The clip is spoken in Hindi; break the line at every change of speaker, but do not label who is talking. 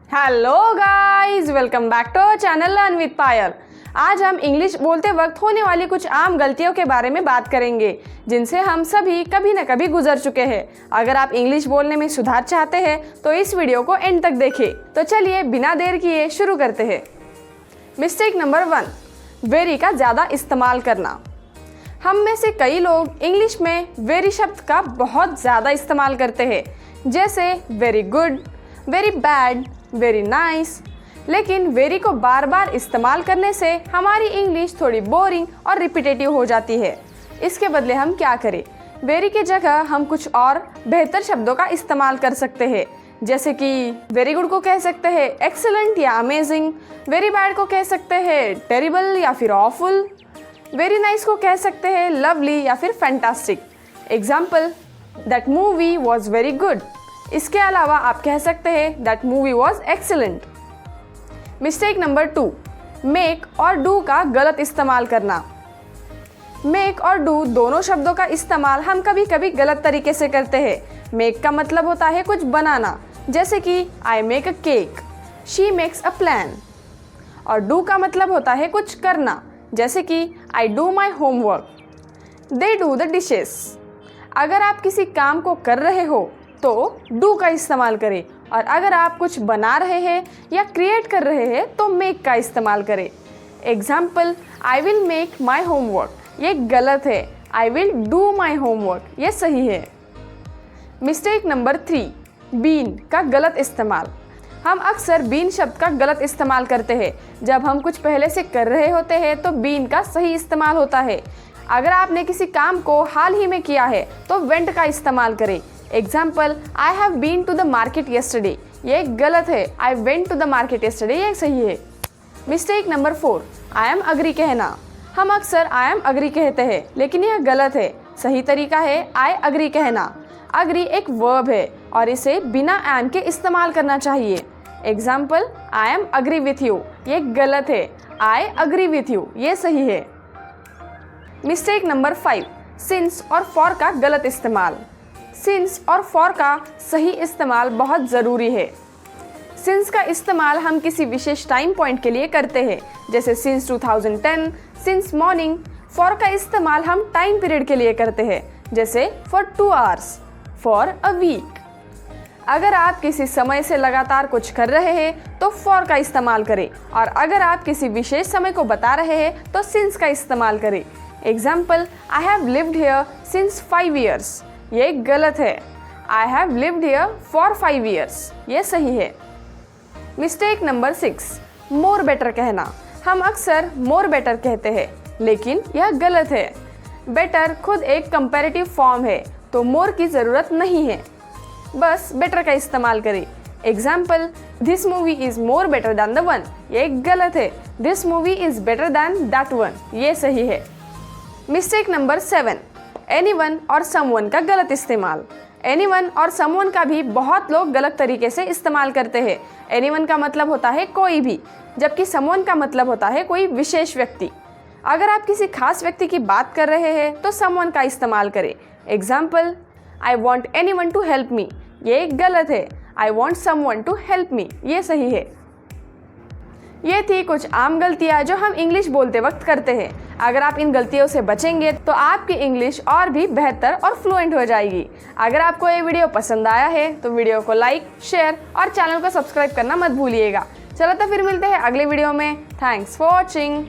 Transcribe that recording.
Hello guys, welcome back to our channel learn with Payal. आज हम इंग्लिश बोलते वक्त होने वाली कुछ आम गलतियों के बारे में बात करेंगे जिनसे हम सभी कभी न कभी गुजर चुके हैं। अगर आप इंग्लिश बोलने में सुधार चाहते हैं तो इस वीडियो को एंड तक देखें। तो चलिए बिना देर किए शुरू करते हैं। मिस्टेक नंबर 1, वेरी का ज़्यादा इस्तेमाल करना। हम में से कई लोग इंग्लिश में वेरी शब्द का बहुत ज़्यादा इस्तेमाल करते हैं, जैसे very good, very bad, very nice. लेकिन वेरी को बार बार इस्तेमाल करने से हमारी इंग्लिश थोड़ी बोरिंग और रिपीटेटिव हो जाती है। इसके बदले हम क्या करें? वेरी की जगह हम कुछ और बेहतर शब्दों का इस्तेमाल कर सकते हैं, जैसे कि वेरी गुड को कह सकते हैं एक्सेलेंट या अमेजिंग, वेरी बैड को कह सकते हैं टेरिबल या फिर ऑफुल, वेरी नाइस को कह सकते हैं लवली या फिर fantastic. Example, that movie was very good. इसके अलावा आप कह सकते हैं that movie was excellent. Mistake number 2, make और डू का गलत इस्तेमाल करना। मेक और डू दोनों शब्दों का इस्तेमाल हम कभी कभी गलत तरीके से करते हैं। मेक का मतलब होता है कुछ बनाना, जैसे कि I make a cake, she makes a plan. और डू का मतलब होता है कुछ करना, जैसे कि I do my homework, they do the dishes. अगर आप किसी काम को कर रहे हो तो डू का इस्तेमाल करें, और अगर आप कुछ बना रहे हैं या क्रिएट कर रहे हैं तो मेक का इस्तेमाल करें। Example, I will make my homework, ये गलत है। I will do my homework, ये सही है। मिस्टेक नंबर 3, बीन का गलत इस्तेमाल। हम अक्सर बीन शब्द का गलत इस्तेमाल करते हैं। जब हम कुछ पहले से कर रहे होते हैं तो बीन का सही इस्तेमाल होता है। अगर आपने किसी काम को हाल ही में किया है तो वेंट का इस्तेमाल करें। Example, I have been to the market yesterday, ये गलत है। I went to the market yesterday, ये सही है। Mistake number 4, I am agree कहना। हम अक्सर आई एम अग्री कहते हैं, लेकिन यह गलत है। सही तरीका है आई अग्री कहना। अग्री एक वर्ब है और इसे बिना एम के इस्तेमाल करना चाहिए। Example, I am agree with you, ये गलत है। आई अग्री विथ यू, ये सही है। मिस्टेक नंबर 5, सिंस और फॉर का गलत इस्तेमाल। सिंस और फॉर का सही इस्तेमाल बहुत ज़रूरी है। सिंस का इस्तेमाल हम किसी विशेष टाइम पॉइंट के लिए करते हैं, जैसे सिंस 2010, सिंस मॉर्निंग। फॉर का इस्तेमाल हम टाइम पीरियड के लिए करते हैं, जैसे for 2 hours, for a week. अगर आप किसी समय से लगातार कुछ कर रहे हैं तो फॉर का इस्तेमाल करें, और अगर आप किसी विशेष समय को बता रहे हैं तो सिंस का इस्तेमाल करें। Example, I have lived here since 5 years, ये गलत है। I have lived here for 5 years, ये सही है। मिस्टेक नंबर 6, मोर बेटर कहना। हम अक्सर मोर बेटर कहते हैं, लेकिन यह गलत है। बेटर खुद एक कंपैरेटिव फॉर्म है, तो मोर की ज़रूरत नहीं है। बस बेटर का इस्तेमाल करें। Example, this movie is more better than the one, ये गलत है। This movie is better than that one, ये सही है। मिस्टेक नंबर 7, एनीवन और समवन का गलत इस्तेमाल। एनीवन और समवन का भी बहुत लोग गलत तरीके से इस्तेमाल करते हैं। एनीवन का मतलब होता है कोई भी, जबकि समवन का मतलब होता है कोई विशेष व्यक्ति। अगर आप किसी खास व्यक्ति की बात कर रहे हैं तो समवन का इस्तेमाल करें। Example, I want anyone to help me, ये गलत है। I want someone to help me, ये सही है। ये थी कुछ आम गलतियाँ जो हम इंग्लिश बोलते वक्त करते हैं। अगर आप इन गलतियों से बचेंगे तो आपकी इंग्लिश और भी बेहतर और फ्लुएंट हो जाएगी। अगर आपको ये वीडियो पसंद आया है तो वीडियो को लाइक, शेयर और चैनल को सब्सक्राइब करना मत भूलिएगा। चलो तो फिर मिलते हैं अगले वीडियो में। Thanks for watching.